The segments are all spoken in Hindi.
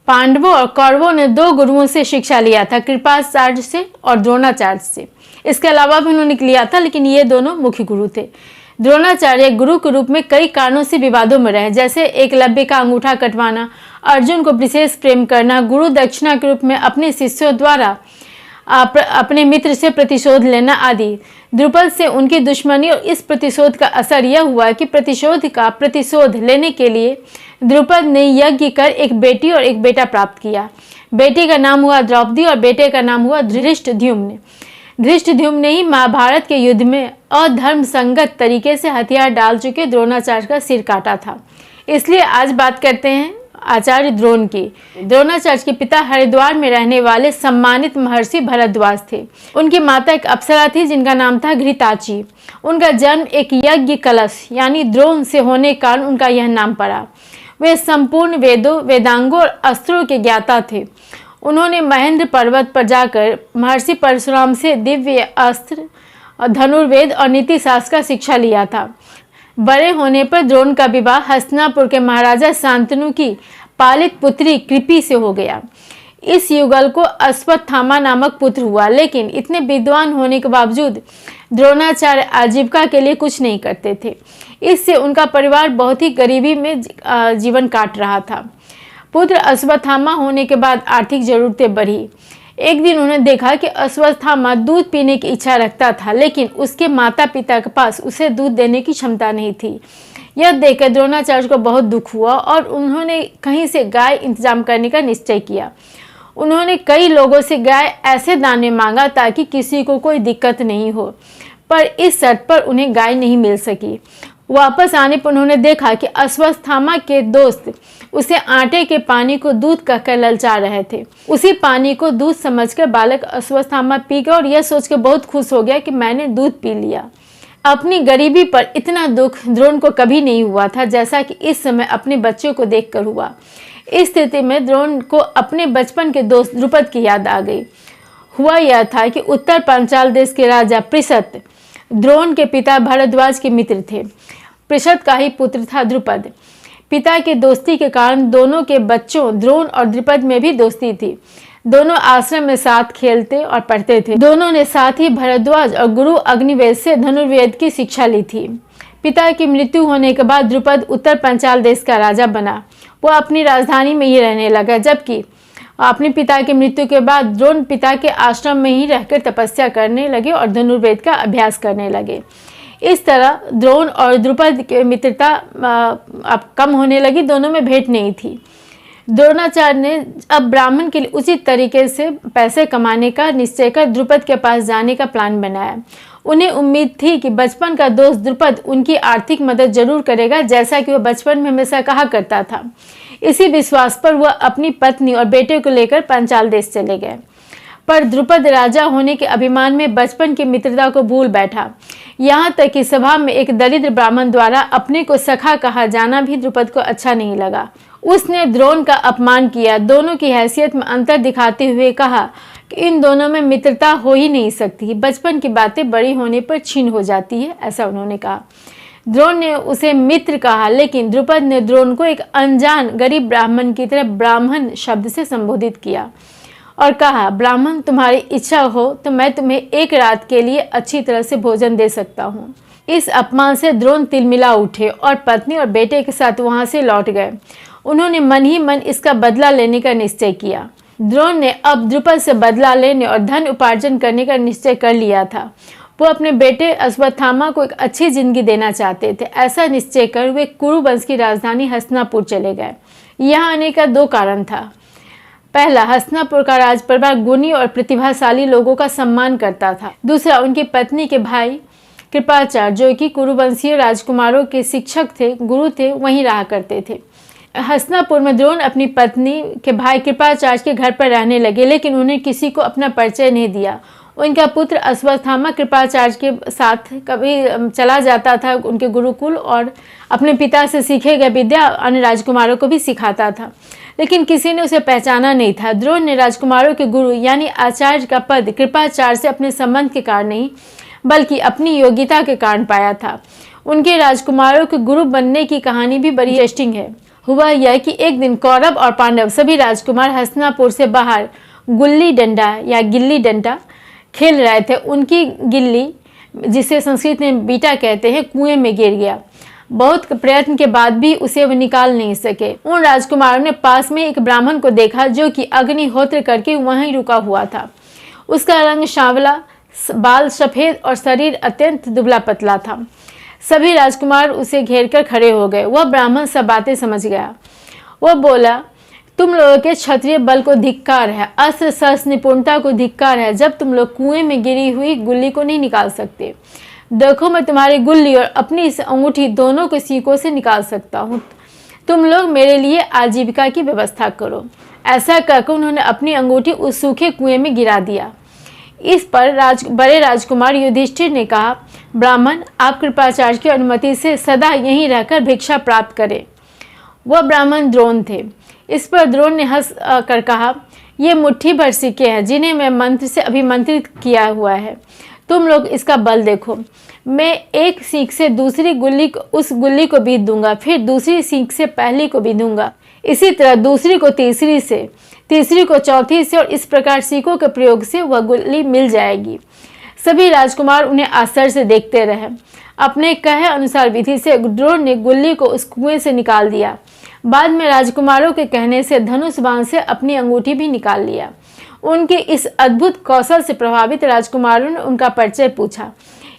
पांडवों और कौरवों ने दो गुरुओं से शिक्षा लिया था, कृपाचार्य से और द्रोणाचार्य से। इसके अलावा भी उन्होंने लिया था, लेकिन ये दोनों मुख्य गुरु थे। द्रोणाचार्य गुरु के रूप में कई कारणों से विवादों में रहे, जैसे एकलव्य का अंगूठा कटवाना, अर्जुन को विशेष प्रेम करना, गुरु दक्षिणा के रूप में अपने शिष्यों द्वारा अपने मित्र से प्रतिशोध लेना आदि। द्रुपद से उनकी दुश्मनी और इस प्रतिशोध का असर यह हुआ कि प्रतिशोध लेने के लिए द्रुपद ने यज्ञ कर एक बेटी और एक बेटा प्राप्त किया। बेटी का नाम हुआ द्रौपदी और बेटे का नाम हुआ धृष्टद्युम्न। धृष्टद्युम्न ने ही महाभारत के युद्ध में अधर्म संगत तरीके से हथियार डाल चुके द्रोणाचार्य का सिर काटा था। इसलिए आज बात करते हैं आचार्य द्रोण की। द्रोणाचार्य के पिता हरिद्वार में रहने वाले सम्मानित महर्षि भरद्वाज थे। उनकी माता एक अप्सरा थी जिनका नाम था घृताची। उनका जन्म एक यज्ञ कलश यानी द्रोण से होने के कारण उनका यह नाम पड़ा। वे संपूर्ण वेदों, वेदांगों और अस्त्रों के ज्ञाता थे। उन्होंने महेंद्र पर्वत पर जाकर महर्षि परशुराम से दिव्य अस्त्र, धनुर्वेद और नीति शास्त्र का शिक्षा लिया था। बड़े होने पर द्रोण का विवाह हस्तिनापुर के महाराजा शांतनु की पालित पुत्री कृपि से हो गया। इस युगल को अश्वत्थामा नामक पुत्र हुआ, लेकिन इतने विद्वान होने के बावजूद द्रोणाचार्य आजीविका के लिए कुछ नहीं करते थे। इससे उनका परिवार बहुत ही गरीबी में जीवन काट रहा था। पुत्र अश्वत्थामा होने के बाद आर्थिक जरूरतें बढ़ी। एक दिन उन्होंने देखा कि अश्वत्थामा दूध पीने की इच्छा रखता था, लेकिन उसके माता पिता के पास उसे दूध देने की क्षमता नहीं थी। यह देखकर द्रोणाचार्य को बहुत दुख हुआ और उन्होंने कहीं से गाय इंतजाम करने का निश्चय किया। उन्होंने कई लोगों से गाय ऐसे दान में मांगा ताकि किसी को कोई दिक्कत नहीं हो, पर इस शर्त पर उन्हें गाय नहीं मिल सकी। वापस आने पर उन्होंने देखा कि अश्वत्थामा के दोस्त उसे आटे के पानी को दूध कहकर ललचा रहे थे। उसी पानी को दूध समझकर बालक अश्वत्थामा पी गया और यह सोचकर बहुत खुश हो गया कि मैंने दूध पी लिया। अपनी गरीबी पर इतना दुख द्रोण को कभी नहीं हुआ था जैसा कि इस समय अपने बच्चों को देखकर हुआ। इस स्थिति में द्रोण को अपने बचपन के दोस्त द्रुपद की याद आ गई। हुआ यह था कि उत्तर पांचाल देश के राजा पृषत द्रोण के पिता भरद्वाज के मित्र थे। पृषत का ही पुत्र था द्रुपद। पिता की दोस्ती के कारण दोनों के बच्चों द्रोण और द्रुपद में भी दोस्ती थी। दोनों आश्रम में साथ खेलते और पढ़ते थे। दोनों ने साथ ही भरद्वाज और गुरु अग्निवेद से धनुर्वेद की शिक्षा ली थी। पिता की मृत्यु होने के बाद द्रुपद उत्तर पांचाल देश का राजा बना। वो अपनी राजधानी में ही रहने लगा, जबकि अपने पिता की मृत्यु के बाद द्रोण पिता के आश्रम में ही रहकर तपस्या करने लगे और धनुर्वेद का अभ्यास करने लगे। इस तरह द्रोण और द्रुपद की मित्रता अब कम होने लगी, दोनों में भेंट नहीं थी। द्रोणाचार्य ने अब ब्राह्मण के लिए उचित तरीके से पैसे कमाने का निश्चय कर द्रुपद के पास जाने का प्लान बनाया। उन्हें उम्मीद थी कि बचपन का दोस्त द्रुपद उनकी आर्थिक मदद जरूर करेगा, जैसा कि वह बचपन में हमेशा कहा करता था। इसी विश्वास पर वह अपनी पत्नी और बेटे को लेकर पांचाल देश चले गए। पर द्रुपद राजा होने के अभिमान में बचपन की मित्रता को भूल बैठा। यहाँ तक कि सभा में एक दरिद्र ब्राह्मण द्वारा अपने को सखा कहा जाना भी द्रुपद को अच्छा नहीं लगा। उसने द्रोण का अपमान किया। दोनों की हैसियत में अंतर दिखाते हुए कहा कि इन दोनों में मित्रता हो ही नहीं सकती, बचपन की बातें बड़ी होने पर छीन हो जाती है, ऐसा उन्होंने कहा। द्रोण ने उसे मित्र कहा, लेकिन द्रुपद ने द्रोण को एक अनजान गरीब ब्राह्मण की तरह ब्राह्मण शब्द से संबोधित किया और कहा, ब्राह्मण, तुम्हारी इच्छा हो तो मैं तुम्हें एक रात के लिए अच्छी तरह से भोजन दे सकता हूँ। इस अपमान से द्रोण तिलमिला उठे और पत्नी और बेटे के साथ वहां से लौट गए। उन्होंने मन ही मन इसका बदला लेने का निश्चय किया। द्रोण ने अब द्रुपद से बदला लेने और धन उपार्जन करने का निश्चय कर लिया था। वो अपने बेटे अश्वत्थामा को एक अच्छी जिंदगी देना चाहते थे। ऐसा निश्चय कर वे कुरु वंश की राजधानी हस्तिनापुर चले गए। यहाँ आने का दो कारण था। पहला, हस्तिनापुर का राज परिवार गुणी और प्रतिभाशाली लोगों का सम्मान करता था। दूसरा, उनकी पत्नी के भाई कृपाचार्य, जो कि कुरुवंशीय राजकुमारों के शिक्षक थे, गुरु थे, वहीं रहा करते थे। हस्तिनापुर में द्रोण अपनी पत्नी के भाई कृपाचार्य के घर पर रहने लगे, लेकिन उन्हें किसी को अपना परिचय नहीं दिया। उनका पुत्र अश्वत्थामा कृपाचार्य के साथ कभी चला जाता था उनके गुरुकुल और अपने पिता से सीखे गए विद्या अन्य राजकुमारों को भी सिखाता था, लेकिन किसी ने उसे पहचाना नहीं था। द्रोण ने राजकुमारों के गुरु यानी आचार्य का पद कृपाचार्य से अपने संबंध के कारण नहीं, बल्कि अपनी योग्यता के कारण पाया था। उनके राजकुमारों के गुरु बनने की कहानी भी बड़ी इंटरेस्टिंग है। हुआ यह कि एक दिन कौरव और पांडव सभी राजकुमार हस्तिनापुर से बाहर गुल्ली डंडा या गिल्ली डंडा खेल रहे थे। उनकी गिल्ली, जिसे संस्कृत में बीटा कहते हैं, कुएं में गिर गया। बहुत प्रयत्न के बाद भी उसे वो निकाल नहीं सके। उन राजकुमारों ने पास में एक ब्राह्मण को देखा जो कि अग्निहोत्र करके वहीं रुका हुआ था। उसका रंग सांवला, बाल सफेद और शरीर अत्यंत दुबला पतला था। सभी राजकुमार उसे घेरकर खड़े हो गए। वह ब्राह्मण सब बातें समझ गया। वह बोला, तुम लोगों के क्षत्रिय बल को धिक्कार है, अस्त्र शस्त्र निपुणता को धिक्कार है, जब तुम लोग कुएं में गिरी हुई गुल्ली को नहीं निकाल सकते। देखो, मैं तुम्हारी गुल्ली और अपनी इस अंगूठी दोनों को सीकों से निकाल सकता हूँ। तुम लोग मेरे लिए आजीविका की व्यवस्था करो। ऐसा कहकर उन्होंने अपनी अंगूठी उस सूखे कुएं में गिरा दिया। इस पर बड़े राजकुमार युधिष्ठिर ने कहा, ब्राह्मण, आप कृपाचार्य की अनुमति से सदा यहीं रहकर भिक्षा प्राप्त करें। वह ब्राह्मण द्रोण थे। इस पर द्रोण ने हंस कर कहा, ये मुट्ठी भर सिक्के हैं जिन्हें मैं मंत्र से अभिमंत्रित किया हुआ है। तुम लोग इसका बल देखो। मैं एक सीख से दूसरी उस गुल्ली को बीत दूंगा, फिर दूसरी सीख से पहली को बीत दूंगा, इसी तरह दूसरी को तीसरी से, तीसरी को चौथी से, और इस प्रकार सीखों के प्रयोग से वह गुल्ली मिल जाएगी। सभी राजकुमार उन्हें आश्चर्य से देखते रहे। अपने कहे अनुसार विधि से द्रोण ने गुल्ली को उस कुएं से निकाल दिया। बाद में राजकुमारों के कहने से धनुष बाण से अपनी अंगूठी भी निकाल लिया। उनके इस अद्भुत कौशल से प्रभावित राजकुमारों ने उनका परिचय पूछा।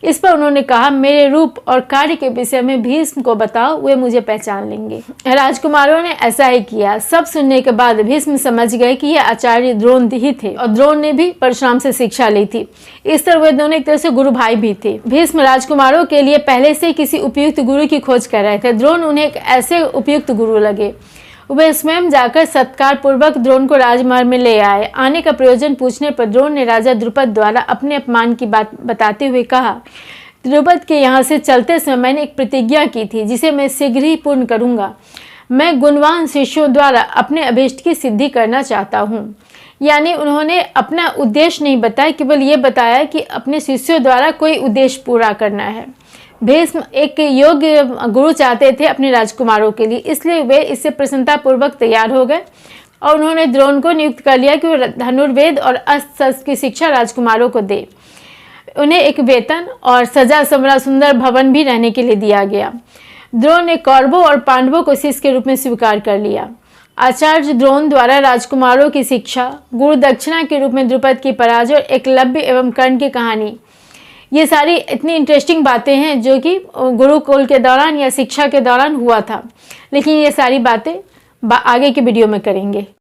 इस पर उन्होंने कहा, मेरे रूप और कार्य के विषय में भीष्म को बताओ, वे मुझे पहचान लेंगे। राजकुमारों ने ऐसा ही किया। सब सुनने के बाद भीष्म समझ गए कि यह आचार्य द्रोण ही थे और द्रोण ने भी परशुराम से शिक्षा ली थी। इस तरह वे दोनों एक तरह से गुरु भाई भी थे। भीष्म राजकुमारों के लिए पहले से किसी उपयुक्त गुरु की खोज कर रहे थे। द्रोण उन्हें एक ऐसे उपयुक्त गुरु लगे। वे स्वयं जाकर सत्कार पूर्वक द्रोण को राजमहल में ले आए। आने का प्रयोजन पूछने पर द्रोण ने राजा द्रुपद द्वारा अपने अपमान की बात बताते हुए कहा, द्रुपद के यहाँ से चलते समय मैंने एक प्रतिज्ञा की थी जिसे मैं शीघ्र ही पूर्ण करूँगा। मैं गुणवान शिष्यों द्वारा अपने अभीष्ट की सिद्धि करना चाहता हूँ। यानी उन्होंने अपना उद्देश्य नहीं बताया, केवल ये बताया कि अपने शिष्यों द्वारा कोई उद्देश्य पूरा करना है। भीष्म एक योग्य गुरु चाहते थे अपने राजकुमारों के लिए, इसलिए वे इससे प्रसन्नतापूर्वक तैयार हो गए और उन्होंने द्रोण को नियुक्त कर लिया कि वो धनुर्वेद और अस्त्र शस्त्र की शिक्षा राजकुमारों को दे। उन्हें एक वेतन और सजा संवरा सुंदर भवन भी रहने के लिए दिया गया। द्रोण ने कौरवों और पांडवों को शिष्य के रूप में स्वीकार कर लिया। आचार्य द्रोण द्वारा राजकुमारों की शिक्षा, गुरु दक्षिणा के रूप में द्रुपद की पराजय और एकलव्य एवं कर्ण की कहानी, ये सारी इतनी इंटरेस्टिंग बातें हैं जो कि गुरुकुल के दौरान या शिक्षा के दौरान हुआ था। लेकिन ये सारी बातें आगे की वीडियो में करेंगे।